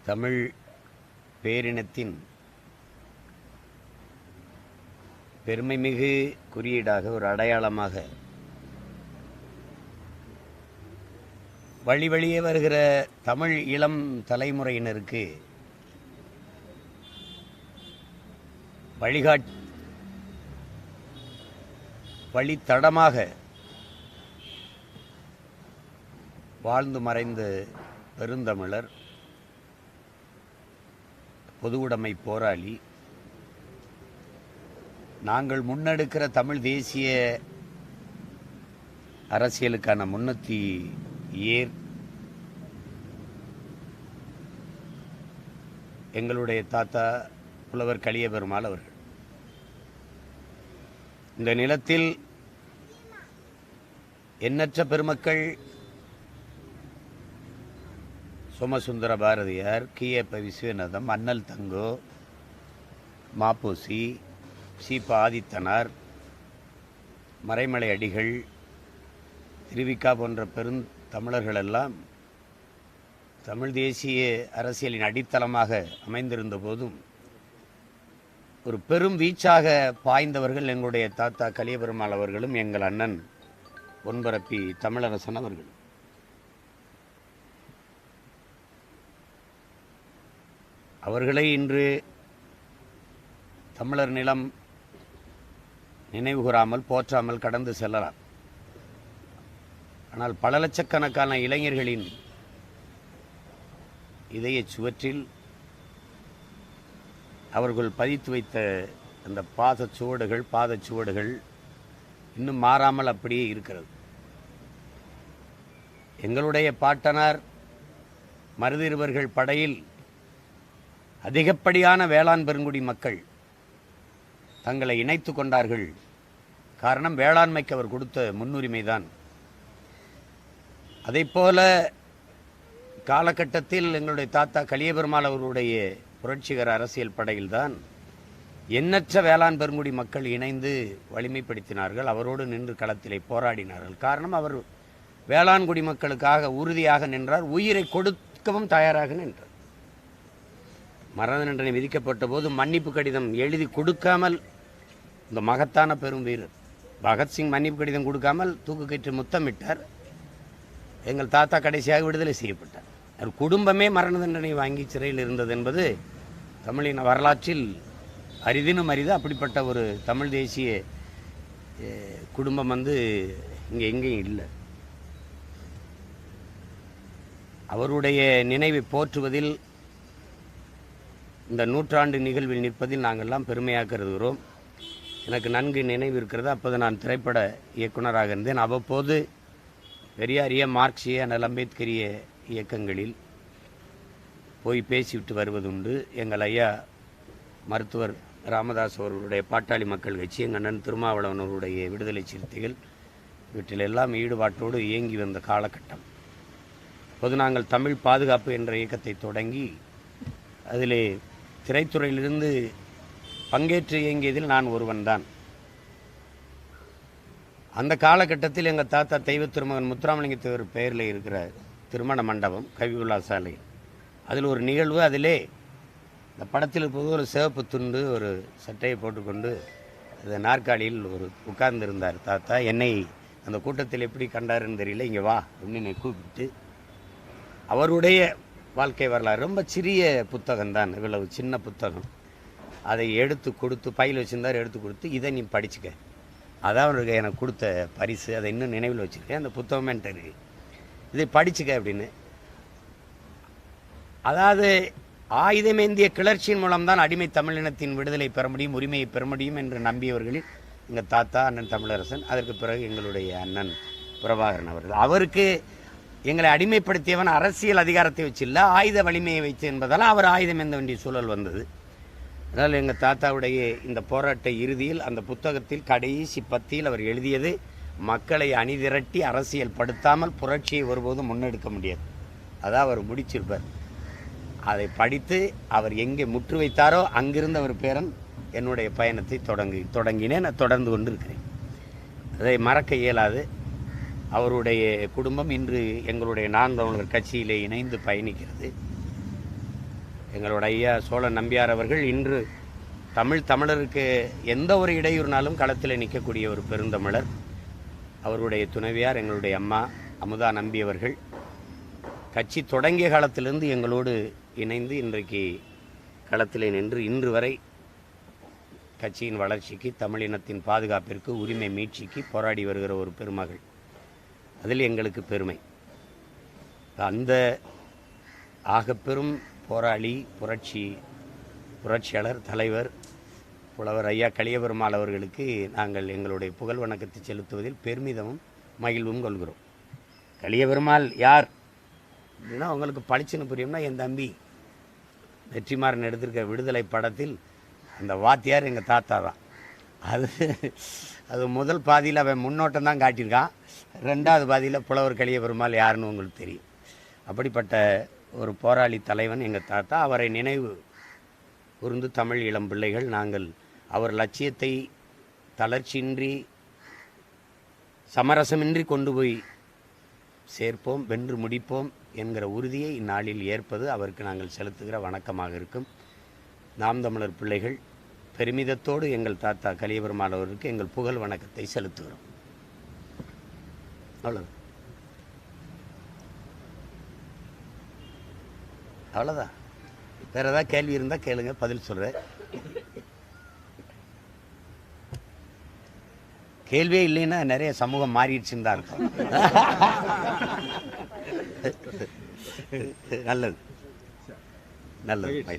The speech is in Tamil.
தமிழ் பேரினத்தின் பெருமைமிகு குறியீடாக ஒரு அடையாளமாக வழி வழியே வருகிற தமிழ் இளம் தலைமுறையினருக்கு வழித்தடமாக வாழ்ந்து மறைந்த பெருந்தமிழர், பொதுவுடைமை போராளி, நாங்கள் முன்னெடுக்கிற தமிழ் தேசிய அரசியலுக்கான முன்னத்தி எங்களுடைய தாத்தா புலவர் கலியபெருமாள் அவர்கள். இந்த நிலத்தில் எண்ணற்ற பெருமக்கள் சோமசுந்தர பாரதியார், கி.ஏ.ப. விஸ்வநாதம், அண்ணல் தங்கோ, மாப்போசி, சி.ப. ஆதித்தனார், மறைமலை அடிகள், திருவிக்கா போன்ற பெருந்தமிழர்களெல்லாம் தமிழ் தேசிய அரசியலின் அடித்தளமாக அமைந்திருந்த போதும் ஒரு பெரும் வீச்சாக பாய்ந்தவர்கள் எங்களுடைய தாத்தா கலியபெருமாள் அவர்களும் எங்கள் அண்ணன் பொன்பரப்பி தமிழரசன் அவர்கள். அவர்களை இன்று தமிழர் நிலம் நினைவுகூராமல் போற்றாமல் கடந்து செல்லலாம். ஆனால் பல லட்சக்கணக்கான இளைஞர்களின் இதய சுவற்றில் அவர்கள் பதித்து வைத்த அந்த பாதச்சுவடுகள் இன்னும் மாறாமல் அப்படியே இருக்கிறது. எங்களுடைய பாட்டனார் மருதிருவர்கள் படையில் அதிகப்படியான வேளாண் பெருங்குடி மக்கள் தங்களை இணைத்து கொண்டார்கள். காரணம், வேளாண்மைக்கு அவர் கொடுத்த முன்னுரிமைதான். அதைப்போல காலகட்டத்தில் எங்களுடைய தாத்தா கலியபெருமாள் அவர்களுடைய புரட்சிகர அரசியல் படையில்தான் எண்ணற்ற வேளாண் பெருங்குடி மக்கள் இணைந்து வலிமைப்படுத்தினார்கள். அவரோடு நின்று களத்திலே போராடினார்கள். காரணம், அவர் வேளாண் குடி மக்களுக்காக உறுதியாக நின்றார், உயிரை கொடுக்கவும் தயாராக நின்றார். மரண தண்டனை விதிக்கப்பட்ட போது மன்னிப்பு கடிதம் எழுதி கொடுக்காமல் இந்த மகத்தான பெரும் வீரர் பகத்சிங் மன்னிப்பு கடிதம் கொடுக்காமல் தூக்குக்கயிற்று முத்தமிட்டார். எங்கள் தாத்தா கடைசியாக விடுதலை செய்யப்பட்டார். அவர் குடும்பமே மரண தண்டனை வாங்கி சிறையில் இருந்தது என்பது தமிழின் வரலாற்றில் அரிதினும் அரிது. அப்படிப்பட்ட ஒரு தமிழ் தேசிய குடும்பம் இங்கே எங்கேயும் இல்லை. அவருடைய நினைவை போற்றுவதில், இந்த நூற்றாண்டு நிகழ்வில் நிற்பதில் நாங்கள்லாம் பெருமையாக கருதுகிறோம். எனக்கு நன்கு நினைவு இருக்கிறது. அப்போது நான் திரைப்பட இயக்குனராக இருந்தேன். அவ்வப்போது பெரியாரிய, மார்க்சிய, அண்ணல் அம்பேத்கரிய இயக்கங்களில் போய் பேசிவிட்டு வருவதுண்டு. எங்கள் ஐயா மருத்துவர் ராமதாஸ் அவர்களுடைய பாட்டாளி மக்கள் கட்சி, எங்கள் அண்ணன் திருமாவளவன் அவருடைய விடுதலை சிறுத்தைகள், இவற்றிலெல்லாம் ஈடுபாட்டோடு இயங்கி வந்த காலகட்டம். அப்போது நாங்கள் தமிழ் பாதுகாப்பு என்ற இயக்கத்தை தொடங்கி அதிலே திரைத்துறையிலிருந்து பங்கேற்று இயங்கியதில் நான் ஒருவன்தான். அந்த காலகட்டத்தில் எங்கள் தாத்தா தெய்வ திருமகன் முத்துராமலிங்க தேவர் பெயரில் இருக்கிற திருமண மண்டபம் கவிவுலா சாலை, அதில் ஒரு நிகழ்வு. அதிலே இந்த படத்தில் இருப்பது ஒரு சிவப்பு துண்டு, ஒரு சட்டையை போட்டுக்கொண்டு அந்த நாற்காலியில் உட்கார்ந்திருந்தார் தாத்தா. என்னை அந்த கூட்டத்தில் எப்படி கண்டாருன்னு தெரியல, இங்கே வா அப்படின்னு என்னை கூப்பிட்டு அவருடைய வாழ்க்கை வரலாறு, ரொம்ப சிறிய புத்தகம்தான், இவ்வளவு சின்ன புத்தகம், அதை எடுத்து கொடுத்து, பையில் வச்சுருந்தார், எடுத்து கொடுத்து, இதை நீ படிச்சுக்க, அதான் அவருக்கு எனக்கு கொடுத்த பரிசு, அதை இன்னும் நினைவில் வச்சுருக்கேன், அந்த புத்தகமே என்கிட்ட இருக்குது, இதை படிச்சுக்க அப்படின்னு. அதாவது ஆயுதமேந்திய கிளர்ச்சியின் மூலம்தான் அடிமை தமிழினத்தின் விடுதலை பெற முடியும், உரிமையை பெற முடியும் என்று நம்பியவர்களில் எங்கள் தாத்தா அண்ணன் தமிழரசன், அதற்கு பிறகு எங்களுடைய அண்ணன் பிரபாகரன் அவர்கள். அவருக்கு எங்களை அடிமைப்படுத்தியவன் அரசியல் அதிகாரத்தை வச்சு இல்லை, ஆயுத வலிமையை வைத்து என்பதால் அவர் ஆயுதம் எந்த வேண்டிய சூழல் வந்தது. அதனால் எங்கள் தாத்தாவுடைய இந்த போராட்ட இறுதியில் அந்த புத்தகத்தில் கடைசி பத்தியில் அவர் எழுதியது, மக்களை அணிதிரட்டி அரசியல் படுத்தாமல் புரட்சியை ஒருபோதும் முன்னெடுக்க முடியாது. அதான் அவர் முடிச்சிருப்பார். அதை படித்து அவர் எங்கே முற்று வைத்தாரோ அங்கிருந்த ஒரு பேரன் என்னுடைய பயணத்தை தொடங்கினேன், நான் தொடர்ந்து கொண்டு இருக்கிறேன். அதை மறக்க இயலாது. அவருடைய குடும்பம் இன்று எங்களுடைய நான் தமிழர் கட்சியிலே இணைந்து பயணிக்கிறது. எங்களோட ஐயா சோழ நம்பியார் அவர்கள் இன்று தமிழருக்கு எந்த ஒரு இடையூறுனாலும் களத்தில் நிற்கக்கூடிய ஒரு பெருந்தமிழர். அவருடைய துணைவியார் எங்களுடைய அம்மா அமுதா நம்பியவர்கள் கட்சி தொடங்கிய காலத்திலிருந்து எங்களோடு இணைந்து இன்றைக்கு களத்திலே நின்று இன்று வரை கட்சியின் வளர்ச்சிக்கு, தமிழினத்தின் பாதுகாப்பிற்கு, உரிமை மீட்சிக்கு போராடி வருகிற ஒரு பெருமகள். அதில் எங்களுக்கு பெருமை. அந்த ஆகப்பெரும் போராளி, புரட்சியாளர், தலைவர், புலவர் ஐயா கலியபெருமாள் அவர்களுக்கு நாங்கள் எங்களுடைய புகழ் வணக்கத்தை செலுத்துவதில் பெருமிதமும் மகிழ்வும் கொள்கிறோம். கலியபெருமாள் யார் அப்படின்னா உங்களுக்கு பளிச்சுன்னு புரியும்னா, என் தம்பி வெற்றிமாறன் எடுத்திருக்க விடுதலை படத்தில் அந்த வாத்தியார் எங்கள் தாத்தா தான். அது முதல் பாதியில் அவன் முன்னோட்டம் தான் காட்டியிருக்கான். ரெண்டாவது பாதியில் புலவர் கலியபெருமாள் யாருன்னு உங்களுக்கு தெரியும். அப்படிப்பட்ட ஒரு போராளி தலைவன் எங்கள் தாத்தா. அவரை நினைவு கூர்ந்து தமிழ் இளம் பிள்ளைகள் நாங்கள் அவர் லட்சியத்தை தளர்ச்சியின்றி, சமரசமின்றி கொண்டு போய் சேர்ப்போம், வென்று முடிப்போம் என்கிற உறுதியை இந்நாளில் ஏற்பது அவருக்கு நாங்கள் செலுத்துகிற வணக்கமாக இருக்கும். நாம் தமிழர் பிள்ளைகள் பெருமிதத்தோடு எங்கள் தாத்தா கலியபெருமாள் அவருக்கு எங்கள் புகழ் வணக்கத்தை செலுத்துகிறோம். அவ்வளோதான். வேறு ஏதாவது கேள்வி இருந்தால் கேளுங்க, பதில் சொல்கிறேன். கேள்வியே இல்லைன்னா நிறைய சமூகம் மாறிடுச்சுன்னு தான் இருக்கும். நல்லது நல்லது.